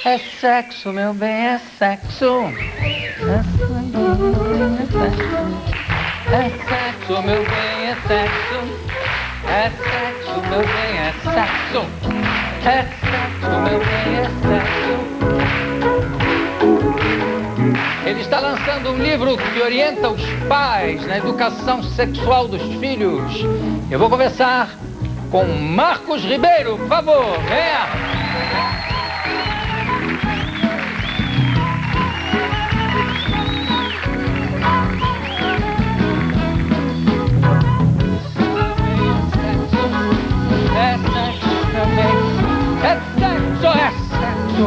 É sexo, meu bem, é sexo. É sexo, meu bem, é sexo. É sexo, meu bem, é sexo. É sexo, meu bem, é sexo. Ele está lançando um livro que orienta os pais na educação sexual dos filhos. Eu vou conversar com Marcos Ribeiro, por favor, venha.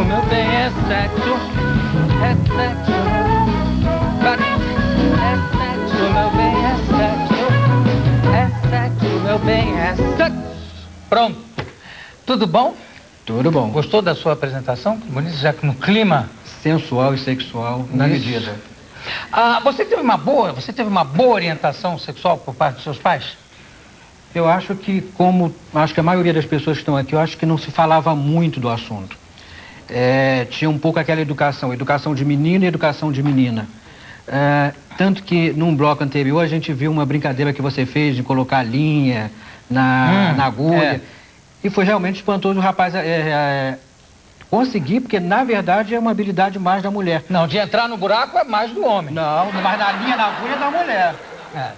Meu bem, é sexo, é sexo, é sexo, meu bem, é sexo, é sexo, meu bem, é sexo. Pronto. Tudo bom? Tudo bom. Gostou da sua apresentação? Bonito, já que no clima sensual e sexual na medida. Você teve uma boa orientação sexual por parte dos seus pais? Eu acho que, como acho que a maioria das pessoas que estão aqui, eu acho que não se falava muito do assunto. Tinha um pouco aquela educação de menino e educação de menina. Tanto que num bloco anterior a gente viu uma brincadeira que você fez de colocar linha na agulha. E foi realmente espantoso o rapaz conseguir, porque na verdade é uma habilidade mais da mulher. Não, de entrar no buraco é mais do homem. Não, mas na linha, na agulha é da mulher.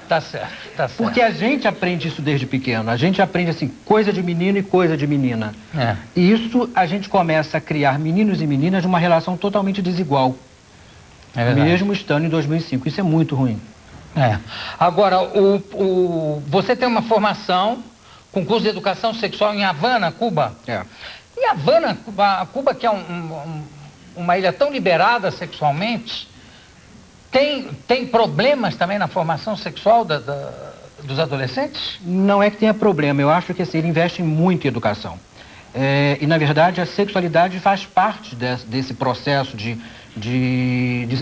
Tá certo, tá certo. Porque a gente aprende isso desde pequeno. A gente aprende, assim, coisa de menino e coisa de menina. E isso a gente começa a criar meninos e meninas numa relação totalmente desigual. É verdade. Mesmo estando em 2005. Isso é muito ruim. Agora, você tem uma formação com curso de educação sexual em Havana, Cuba. E Havana, Cuba, que é uma ilha tão liberada sexualmente, tem problemas também na formação sexual dos adolescentes? Não é que tenha problema, eu acho que assim, ele investe muito em educação. E na verdade a sexualidade faz parte desse processo de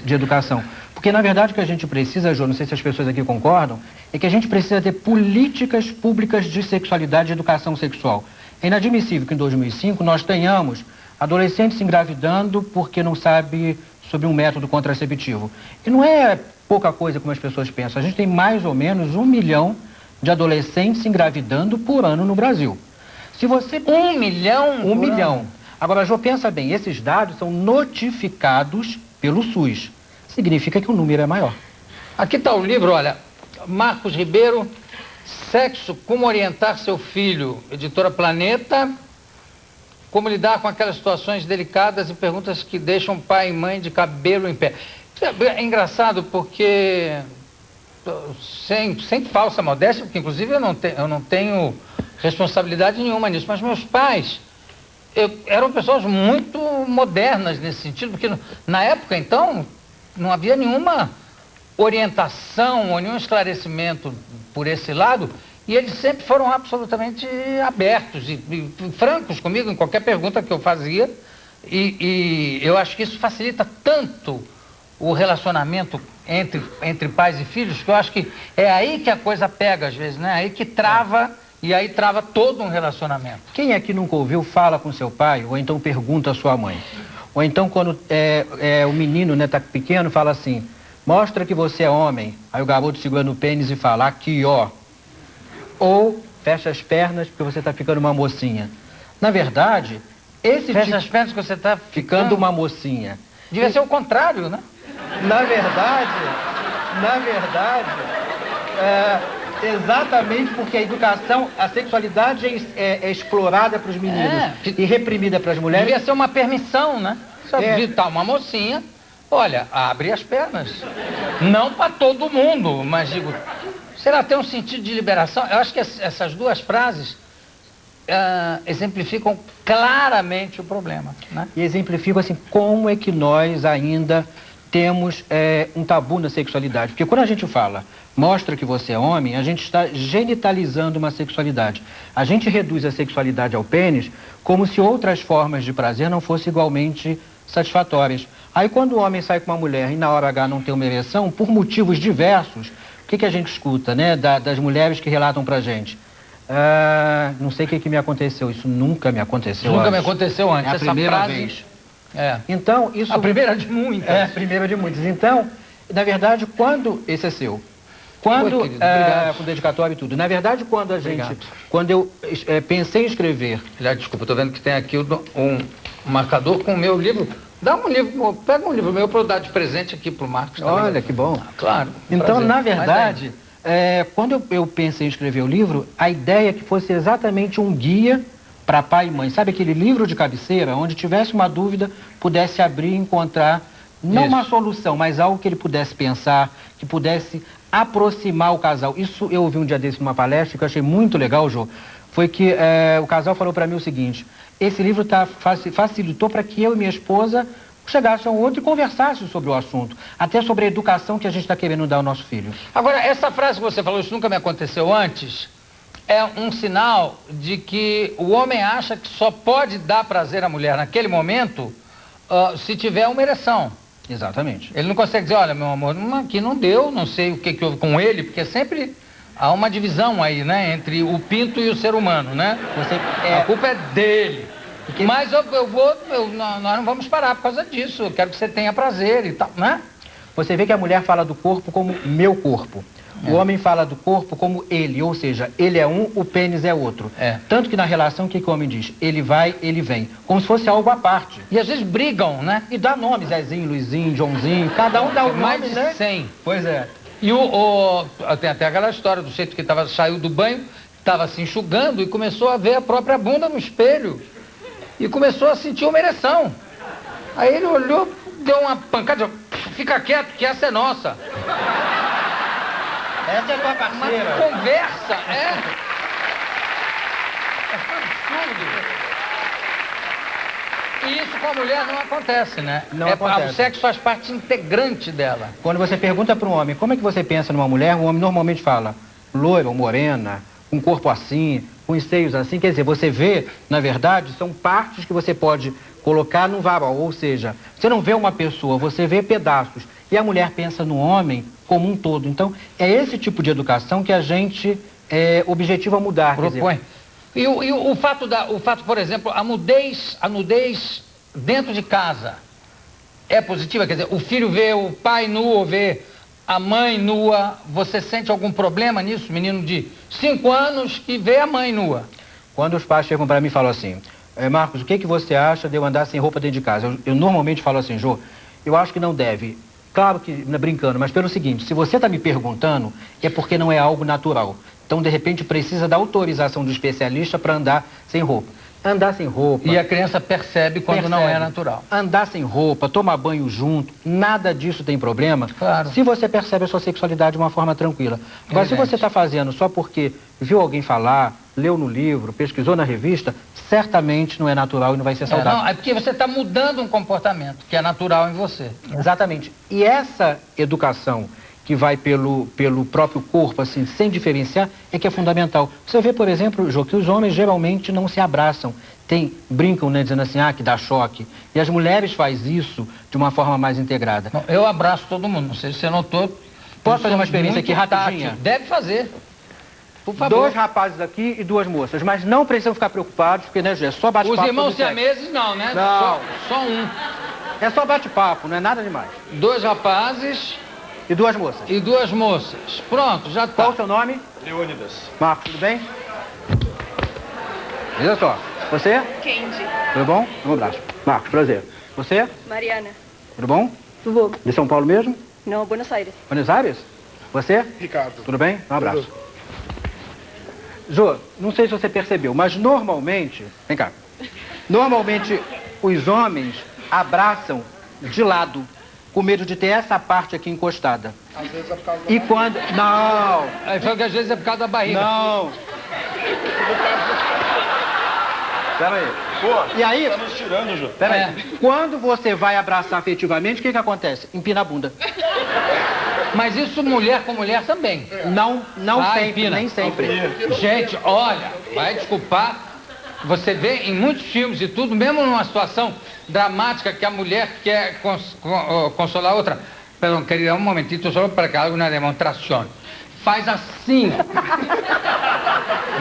educação. Porque na verdade o que a gente precisa, Jô, não sei se as pessoas aqui concordam, é que a gente precisa ter políticas públicas de sexualidade e educação sexual. É inadmissível que em 2005 nós tenhamos adolescentes se engravidando porque não sabe sobre um método contraceptivo. E não é pouca coisa como as pessoas pensam. A gente tem mais ou menos 1 milhão de adolescentes se engravidando por ano no Brasil. Se você... 1 milhão? 1 milhão. Agora, Jô, pensa bem, esses dados são notificados pelo SUS. Significa que o número é maior. Aqui está o livro, olha, Marcos Ribeiro, Sexo, Como Orientar Seu Filho, editora Planeta. Como lidar com aquelas situações delicadas e perguntas que deixam pai e mãe de cabelo em pé. É engraçado porque, sem falsa modéstia, porque inclusive eu não tenho responsabilidade nenhuma nisso, mas meus pais eram pessoas muito modernas nesse sentido, porque na época, então, não havia nenhuma orientação ou nenhum esclarecimento por esse lado. E eles sempre foram absolutamente abertos e francos comigo em qualquer pergunta que eu fazia. E eu acho que isso facilita tanto o relacionamento entre pais e filhos, que eu acho que é aí que a coisa pega às vezes, né? Aí que trava, e aí trava todo um relacionamento. Quem aqui nunca ouviu, fala com seu pai, ou então pergunta à sua mãe. Ou então quando o menino, né, tá pequeno, fala assim, mostra que você é homem. Aí o garoto segura no pênis e fala, aqui ó. Ou fecha as pernas porque você está ficando uma mocinha. Na verdade, fecha as pernas que você está ficando uma mocinha. Devia ser o contrário, né? Na verdade, exatamente porque a educação, a sexualidade é explorada para os meninos e reprimida para as mulheres. Devia ser uma permissão, né? Só tá uma mocinha, olha, abre as pernas. Não para todo mundo, mas digo... Será ter um sentido de liberação? Eu acho que essas duas frases exemplificam claramente o problema, né? E exemplificam assim, como é que nós ainda temos um tabu na sexualidade. Porque quando a gente fala, mostra que você é homem, a gente está genitalizando uma sexualidade. A gente reduz a sexualidade ao pênis como se outras formas de prazer não fossem igualmente satisfatórias. Aí quando o homem sai com uma mulher e na hora H não tem uma ereção, por motivos diversos, o que a gente escuta, né, das mulheres que relatam pra gente? Não sei o que me aconteceu, isso nunca me aconteceu antes. Nunca me aconteceu antes. É a primeira vez. É. Então, isso... A primeira de muitas. É, a primeira de muitas. Então, na verdade, quando... Esse é seu. Quando... Oi, querido, obrigado. Com dedicatório e tudo. Na verdade, quando a gente... Quando eu pensei em escrever... Já, desculpa, estou vendo que tem aqui um marcador com o meu livro. Dá um livro, pega um livro meu para eu dar de presente aqui para o Marcos. Olha, que bom. Claro. Então, prazer. na verdade, quando eu pensei em escrever o livro, a ideia é que fosse exatamente um guia para pai e mãe. Sabe aquele livro de cabeceira, onde tivesse uma dúvida, pudesse abrir e encontrar, não uma solução, mas algo que ele pudesse pensar, que pudesse aproximar o casal. Isso eu ouvi um dia desse numa palestra, que eu achei muito legal, Jô, foi que o casal falou para mim o seguinte: esse livro facilitou para que eu e minha esposa chegasse a um outro e conversasse sobre o assunto, até sobre a educação que a gente está querendo dar ao nosso filho. Agora, essa frase que você falou, isso nunca me aconteceu antes, é um sinal de que o homem acha que só pode dar prazer à mulher naquele momento se tiver uma ereção. Exatamente. Ele não consegue dizer, olha, meu amor, aqui não deu, não sei o que houve com ele, porque sempre há uma divisão aí, né, entre o pinto e o ser humano, né? A culpa é dele. Mas nós não vamos parar por causa disso, eu quero que você tenha prazer e tal, né? Você vê que a mulher fala do corpo como meu corpo. O homem fala do corpo como ele, ou seja, ele é um, o pênis é outro. Tanto que na relação, o que o homem diz? Ele vai, ele vem. Como se fosse algo à parte. E às vezes brigam, né? E dá nome, Zezinho, Luizinho, Joãozinho, cada um dá o nome, mais de né? 100. Pois é. E tem até aquela história do jeito que saiu do banho, estava se enxugando e começou a ver a própria bunda no espelho. E começou a sentir uma ereção. Aí ele olhou, deu uma pancada, fica quieto que essa é nossa. Essa é a tua parceira. Uma conversa, é absurdo. E isso com a mulher não acontece, né? Não acontece. O sexo faz parte integrante dela. Quando você pergunta para um homem, como é que você pensa numa mulher, o homem normalmente fala, loira ou morena, com corpo assim, com os seios assim. Quer dizer, você vê, na verdade, são partes que você pode colocar num varal. Ou seja, você não vê uma pessoa, você vê pedaços. E a mulher pensa no homem como um todo. Então, é esse tipo de educação que a gente objetiva mudar. Propõe. E o fato, por exemplo, a nudez dentro de casa é positiva? Quer dizer, o filho vê o pai nu ou vê a mãe nua, você sente algum problema nisso? Menino de 5 anos que vê a mãe nua. Quando os pais chegam para mim e falam assim, Marcos, o que você acha de eu andar sem roupa dentro de casa? Eu normalmente falo assim, Jô, eu acho que não deve. Claro que, brincando, mas pelo seguinte, se você está me perguntando, é porque não é algo natural. Então, de repente, precisa da autorização do especialista para andar sem roupa. Andar sem roupa... E a criança percebe quando não é natural. Andar sem roupa, tomar banho junto, nada disso tem problema. Claro. Se você percebe a sua sexualidade de uma forma tranquila. Agora, se você está fazendo só porque viu alguém falar, leu no livro, pesquisou na revista, certamente não é natural e não vai ser saudável. Não, é porque você está mudando um comportamento que é natural em você. Exatamente. E essa educação que vai pelo próprio corpo, assim, sem diferenciar, é que é fundamental. Você vê, por exemplo, Jô, que os homens geralmente não se abraçam. Brincam, né, dizendo assim, que dá choque. E as mulheres fazem isso de uma forma mais integrada. Não, eu abraço todo mundo, não sei se você notou. Posso fazer uma experiência aqui rapidinha? Deve fazer. Por favor. 2 rapazes aqui e 2 moças, mas não precisam ficar preocupados, porque, né, Jô, é só bate-papo. Os irmãos siameses não, né? Não. Só um. É só bate-papo, não é nada demais. 2 rapazes... E 2 moças. E 2 moças. Pronto, já tá. Qual o seu nome? Leônidas. Marcos, tudo bem? Veja só. Você? Kendi. Tudo bom? Um abraço. Marcos, prazer. Você? Mariana. Tudo bom? Tudo bom? De São Paulo mesmo? Não, Buenos Aires. Buenos Aires? Você? Ricardo. Tudo bem? Um abraço. Jô, não sei se você percebeu, mas normalmente... Vem cá. Normalmente, os homens abraçam de lado, com medo de ter essa parte aqui encostada. Às vezes é por causa da E quando... Não! Aí foi que às vezes é por causa da barriga. Não! Pera aí. Pô, E aí... tá nos tirando, Jô. Pera aí. Quando você vai abraçar afetivamente, o que acontece? Empina a bunda. Mas isso mulher com mulher também. Não sempre, empina. nem sempre. Gente, olha, vai desculpar, você vê em muitos filmes e tudo, mesmo numa situação dramática que a mulher quer consolar a outra. Perdão, querida, um momentito, só para que haga uma demonstração. Faz assim.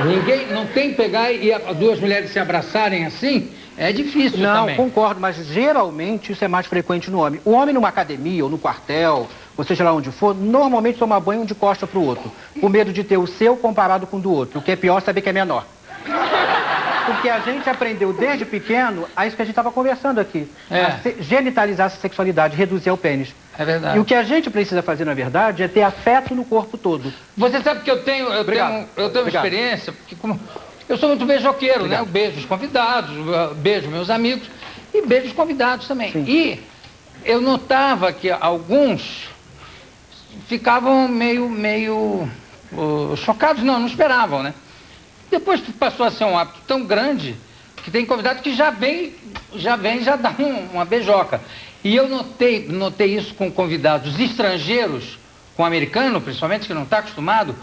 Ninguém, não tem pegar e duas mulheres se abraçarem assim, é difícil Não, também. concordo, mas geralmente isso é mais frequente no homem. O homem numa academia ou no quartel, ou seja lá onde for, normalmente toma banho um de costa pro outro, com medo de ter o seu comparado com o do outro. O que é pior, saber que é menor. Porque a gente aprendeu desde pequeno a isso que a gente estava conversando aqui. A genitalizar a sexualidade, reduzir ao pênis. É verdade. E o que a gente precisa fazer, na verdade, é ter afeto no corpo todo. Você sabe que eu tenho uma experiência, porque eu sou muito beijoqueiro, né? Eu beijo os convidados, eu beijo meus amigos e beijo os convidados também. Sim. E eu notava que alguns ficavam meio chocados, não esperavam, né? Depois passou a ser um hábito tão grande que tem convidado que já dá uma beijoca. E eu notei isso com convidados estrangeiros, com americano principalmente, que não está acostumado,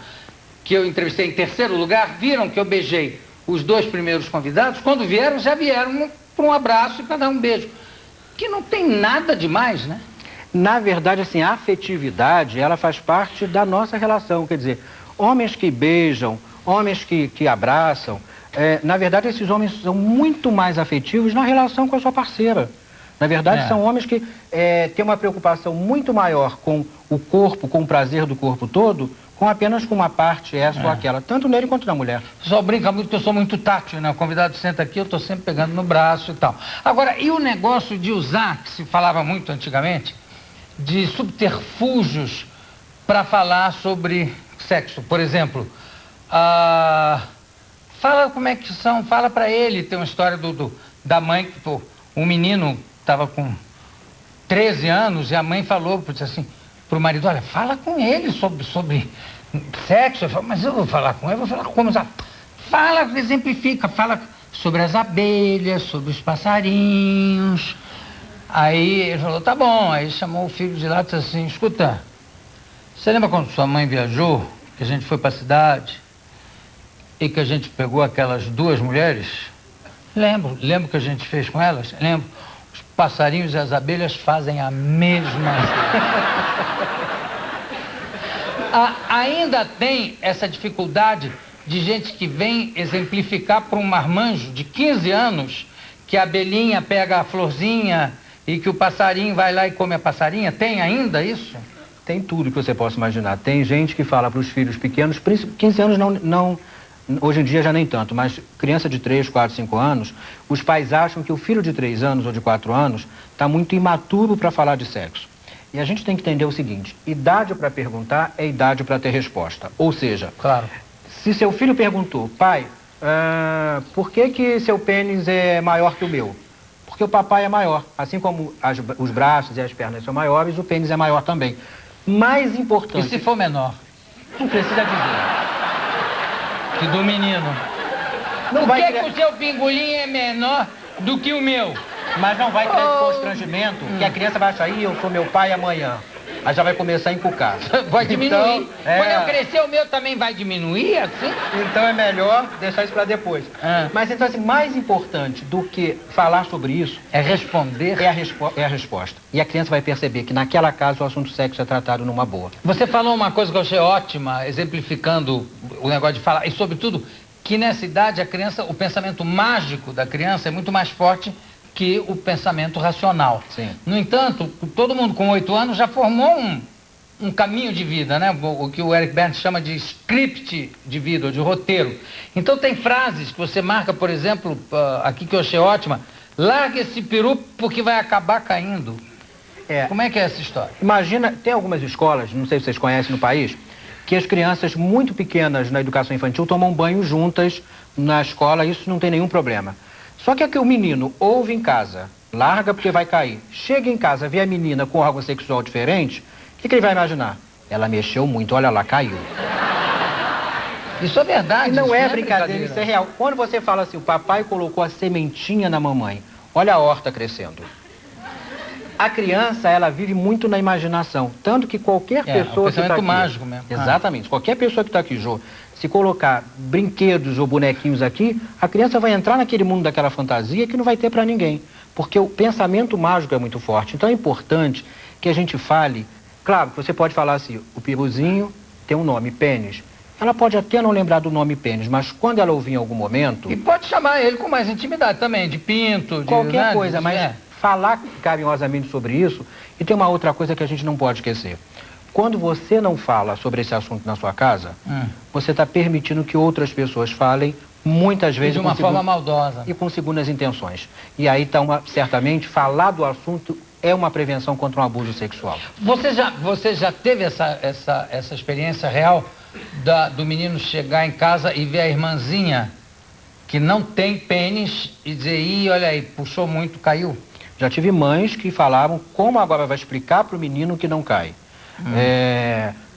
que eu entrevistei em terceiro lugar, viram que eu beijei os dois primeiros convidados, quando vieram, já vieram para um abraço e para dar um beijo. Que não tem nada demais, né? Na verdade, assim, a afetividade, ela faz parte da nossa relação. Quer dizer, homens que beijam, homens que abraçam, na verdade, esses homens são muito mais afetivos na relação com a sua parceira. Na verdade, são homens que têm uma preocupação muito maior com o corpo, com o prazer do corpo todo, apenas com uma parte, essa ou aquela, tanto nele quanto na mulher. O pessoal brinca muito que eu sou muito tátil, né? O convidado senta aqui, eu estou sempre pegando no braço e tal. Agora, e o negócio de usar, que se falava muito antigamente, de subterfúgios para falar sobre sexo? Por exemplo, fala como é que são, fala para ele, tem uma história da mãe, que um menino estava com 13 anos e a mãe falou, disse assim, pro marido, olha, fala com ele sobre sexo. Ele falou, mas eu vou falar com ele, vou falar como? Fala, exemplifica, fala sobre as abelhas, sobre os passarinhos. Aí ele falou, tá bom. Aí chamou o filho de lá e disse assim, escuta, você lembra quando sua mãe viajou, que a gente foi para a cidade e que a gente pegou aquelas duas mulheres? Lembro que a gente fez com elas? Lembro. Os passarinhos e as abelhas fazem a mesma coisa. Ainda tem essa dificuldade de gente que vem exemplificar para um marmanjo de 15 anos que a abelhinha pega a florzinha e que o passarinho vai lá e come a passarinha. Tem ainda isso? Tem tudo que você possa imaginar. Tem gente que fala para os filhos pequenos, 15 anos não, hoje em dia já nem tanto, mas criança de 3, 4, 5 anos, os pais acham que o filho de 3 anos ou de 4 anos está muito imaturo para falar de sexo. E a gente tem que entender o seguinte, idade para perguntar é idade para ter resposta. Ou seja, claro, se seu filho perguntou, pai, por que seu pênis é maior que o meu? Porque o papai é maior. Assim como os braços e as pernas são maiores, o pênis é maior também. Mais importante... E se for menor? Não precisa dizer. Que do menino. Não Por que o seu pingolim é menor do que o meu? Mas não vai criar esse constrangimento que a criança vai achar, eu sou meu pai amanhã. Aí já vai começar a encucar. Vai diminuir. Então, quando eu crescer, o meu também vai diminuir, assim? Então é melhor deixar isso para depois. Mas então, assim, mais importante do que falar sobre isso... É responder. É a resposta. E a criança vai perceber que naquela casa o assunto sexo é tratado numa boa. Você falou uma coisa que eu achei ótima, exemplificando o negócio de falar, e sobretudo, que nessa idade a criança, o pensamento mágico da criança é muito mais forte que o pensamento racional. Sim. No entanto, todo mundo com 8 anos já formou um caminho de vida, né? O que o Eric Berne chama de script de vida, ou de roteiro. Então tem frases que você marca, por exemplo, aqui que eu achei ótima, larga esse peru porque vai acabar caindo. Como é que é essa história? Imagina, tem algumas escolas, não sei se vocês conhecem no país, que as crianças muito pequenas na educação infantil tomam banho juntas na escola, isso não tem nenhum problema. Só que o menino ouve em casa, larga porque vai cair, chega em casa, vê a menina com órgão sexual diferente, o que ele vai imaginar? Ela mexeu muito, olha lá, caiu. Isso é verdade. E não é brincadeira, isso é real. Quando você fala assim, o papai colocou a sementinha na mamãe, olha a horta crescendo. A criança, ela vive muito na imaginação, tanto que qualquer pessoa que está aqui... mágico mesmo. Exatamente. Qualquer pessoa que está aqui, Jô, se colocar brinquedos ou bonequinhos aqui, a criança vai entrar naquele mundo daquela fantasia que não vai ter para ninguém, porque o pensamento mágico é muito forte. Então é importante que a gente fale, claro, você pode falar assim, o peruzinho tem um nome, pênis. ela pode até não lembrar do nome pênis, mas quando ela ouvir em algum momento... E pode chamar ele com mais intimidade também, de pinto, de... Qualquer né, coisa, mas falar carinhosamente sobre isso. E tem uma outra coisa que a gente não pode esquecer. Quando você não fala sobre esse assunto na sua casa, você está permitindo que outras pessoas falem, muitas vezes... de uma forma maldosa. E com segundas intenções. E aí está certamente, falar do assunto é uma prevenção contra um abuso sexual. Você já teve essa experiência real do menino chegar em casa e ver a irmãzinha que não tem pênis e dizer, ih, olha aí, puxou muito, caiu? Já tive mães que falavam como agora vai explicar para o menino que não cai.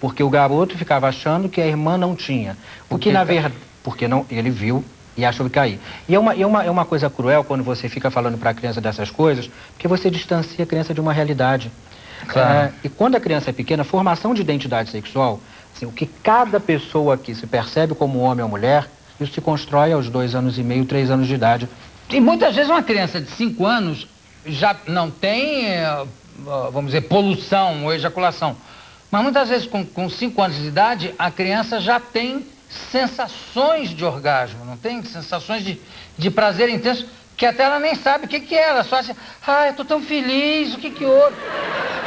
Porque o garoto ficava achando que a irmã não tinha. Porque na verdade, porque não, ele viu e achou que cair. E é uma coisa cruel quando você fica falando para a criança dessas coisas, porque você distancia a criança de uma realidade. Claro. E quando a criança é pequena, formação de identidade sexual, assim, o que cada pessoa aqui se percebe como homem ou mulher, isso se constrói aos 2 anos e meio, 3 anos de idade. E muitas vezes uma criança de 5 anos já não tem, vamos dizer, poluição ou ejaculação. Mas muitas vezes com 5 anos de idade, a criança já tem sensações de orgasmo, não tem? Sensações de prazer intenso, que até ela nem sabe o que é. Ela só acha, eu tô tão feliz, o que houve?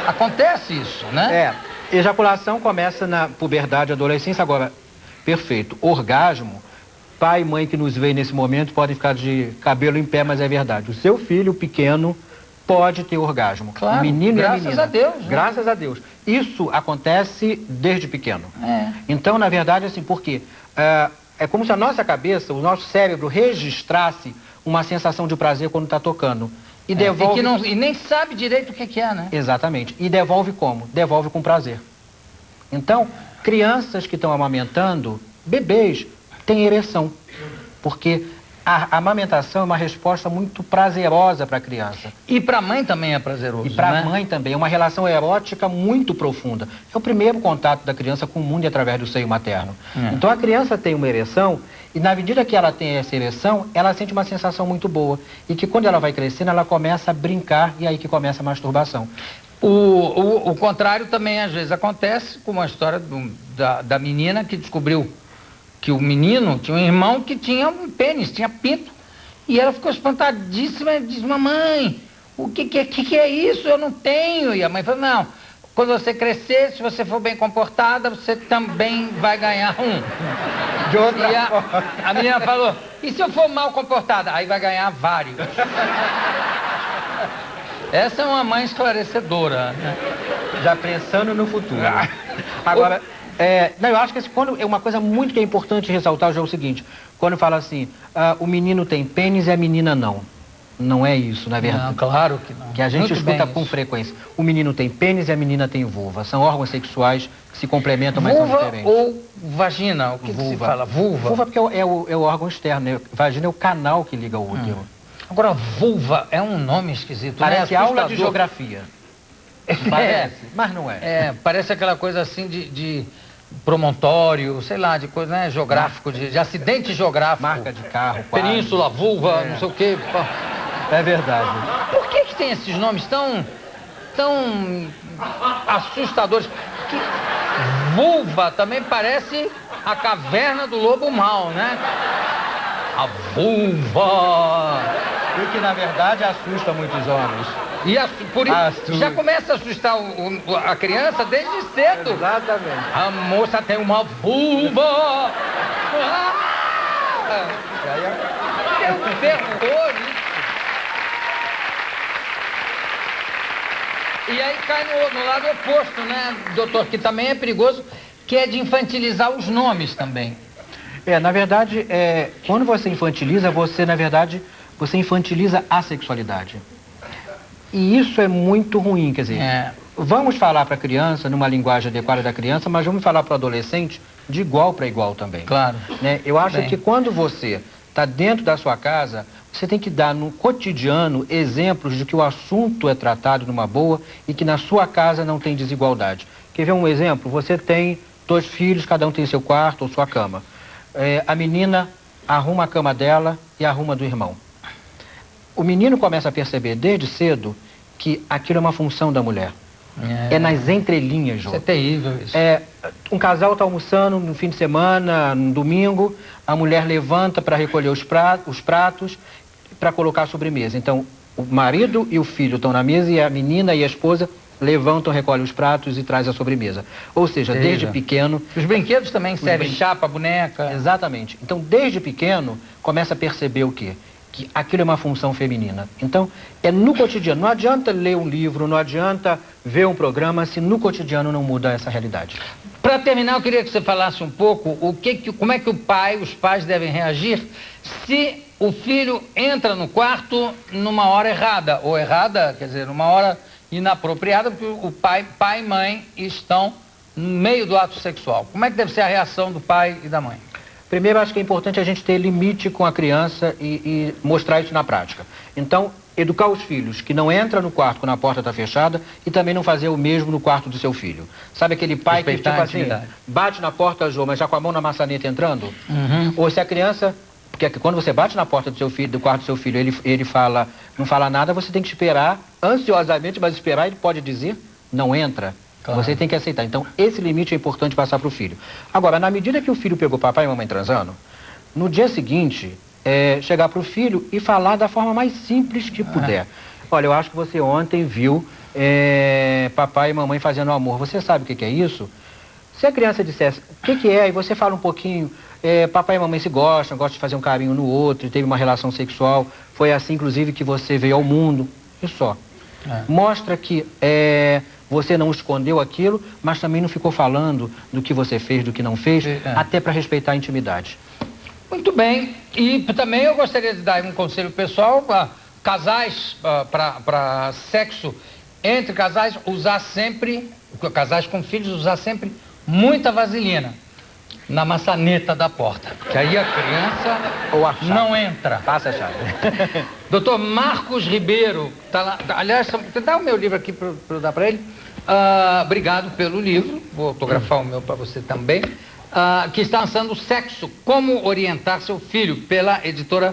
Acontece isso, né? Ejaculação começa na puberdade, adolescência. Agora, perfeito, orgasmo, pai e mãe que nos veem nesse momento podem ficar de cabelo em pé, mas é verdade. O seu filho pequeno pode ter orgasmo. Claro, o menino graças e a menina. a Deus. Né? Graças a Deus. Isso acontece desde pequeno. Então, na verdade, assim, por quê? É como se a nossa cabeça, o nosso cérebro registrasse uma sensação de prazer quando está tocando. E devolve... E nem sabe direito o que é, né? Exatamente. E devolve como? Devolve com prazer. Então, crianças que estão amamentando, bebês, têm ereção. Porque a amamentação é uma resposta muito prazerosa para a criança. E para a mãe também é prazeroso, E para a né? mãe também. É uma relação erótica muito profunda. É o primeiro contato da criança com o mundo através do seio materno. Então a criança tem uma ereção e na medida que ela tem essa ereção, ela sente uma sensação muito boa. E que quando ela vai crescendo, ela começa a brincar e aí que começa a masturbação. O contrário também às vezes acontece, como a história da menina que descobriu que o menino tinha um irmão que tinha um pênis, tinha pinto. E ela ficou espantadíssima e disse, mamãe, o que é isso? Eu não tenho. E a mãe falou, não, quando você crescer, se você for bem comportada, você também vai ganhar um. De outra e a menina falou, e se eu for mal comportada? Aí vai ganhar vários. Essa é uma mãe esclarecedora, né? Já pensando no futuro. Agora... não, eu acho que quando é uma coisa muito que é importante ressaltar é o seguinte, quando fala assim, o menino tem pênis e a menina não. Não é isso, na verdade. Não, claro que não. Que a gente Muito escuta bem com isso. frequência. O menino tem pênis e a menina tem vulva. São órgãos sexuais que se complementam, mas são Vulva diferentes. ou vagina? O que se fala? Vulva? Vulva porque é o órgão externo, né? Vagina é o canal que liga o útero. Agora, vulva é um nome esquisito, Parece né? aula de Assustador. geografia. Parece, mas não é. Parece aquela coisa assim de promontório, sei lá, de coisa, né, geográfico, de acidente geográfico. Marca de carro, quadro. Península, vulva, não sei o quê. É verdade. Por que tem esses nomes tão assustadores? Que vulva também parece a caverna do lobo mau, né? A vulva. E que, na verdade, assusta muitos homens. E por isso já começa a assustar a criança desde cedo. Exatamente. A moça tem uma vulva. É um terror isso. E aí cai no lado oposto, né, doutor? Que também é perigoso, que é de infantilizar os nomes também. Na verdade, quando você infantiliza, você infantiliza a sexualidade. E isso é muito ruim, quer dizer, vamos falar para a criança numa linguagem adequada da criança, mas vamos falar para o adolescente de igual para igual também. Claro. Né? Eu acho que quando você está dentro da sua casa, você tem que dar no cotidiano exemplos de que o assunto é tratado numa boa e que na sua casa não tem desigualdade. Quer ver um exemplo? Você tem 2 filhos, cada um tem seu quarto ou sua cama. A menina arruma a cama dela e arruma a do irmão. O menino começa a perceber desde cedo que aquilo é uma função da mulher. É nas entrelinhas, Jô. Isso é terrível, isso. Um casal está almoçando no fim de semana, no domingo, a mulher levanta para recolher os pratos para colocar a sobremesa. Então, o marido e o filho estão na mesa e a menina e a esposa levantam, recolhem os pratos e trazem a sobremesa. Ou seja, desde pequeno... Os brinquedos também servem chapa, boneca... Exatamente. Então, desde pequeno, começa a perceber o quê? Que aquilo é uma função feminina. Então, é no cotidiano. Não adianta ler um livro, não adianta ver um programa se no cotidiano não muda essa realidade. Para terminar, eu queria que você falasse um pouco como é que os pais devem reagir se o filho entra no quarto numa hora errada, ou errada, quer dizer, numa hora inapropriada, porque o pai e mãe estão no meio do ato sexual. Como é que deve ser a reação do pai e da mãe? Primeiro, acho que é importante a gente ter limite com a criança e mostrar isso na prática. Então, educar os filhos que não entra no quarto quando a porta está fechada e também não fazer o mesmo no quarto do seu filho. Sabe aquele pai que, tipo assim, bate na porta, Jô, mas já com a mão na maçaneta entrando? Ou se a criança... Porque quando você bate na porta do seu filho, do quarto do seu filho, ele fala, não fala nada, você tem que esperar, ansiosamente, mas esperar, ele pode dizer, não entra. Claro. Você tem que aceitar. Então, esse limite é importante passar para o filho. Agora, na medida que o filho pegou papai e mamãe transando, no dia seguinte, chegar para o filho e falar da forma mais simples que puder. Olha, eu acho que você ontem viu papai e mamãe fazendo amor. Você sabe o que é isso? Se a criança dissesse o que é, e você fala um pouquinho, papai e mamãe se gostam de fazer um carinho no outro, teve uma relação sexual, foi assim, inclusive, que você veio ao mundo. Isso só. Mostra que você não escondeu aquilo, mas também não ficou falando do que você fez, do que não fez, até para respeitar a intimidade. Muito bem. E também eu gostaria de dar um conselho pessoal para casais, para sexo entre casais, usar sempre, casais com filhos, usar sempre muita vaselina na maçaneta da porta, que aí a criança não entra. Passa a chave. Doutor Marcos Ribeiro, tá lá, aliás, dá o meu livro aqui para eu dar para ele. Obrigado pelo livro, vou autografar o meu para você também, que está lançando Sexo, Como Orientar Seu Filho, pela editora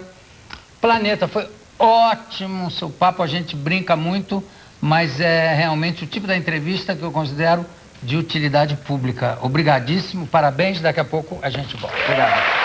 Planeta. Foi ótimo o seu papo, a gente brinca muito, mas é realmente o tipo da entrevista que eu considero de utilidade pública. Obrigadíssimo, parabéns, daqui a pouco a gente volta. Obrigado.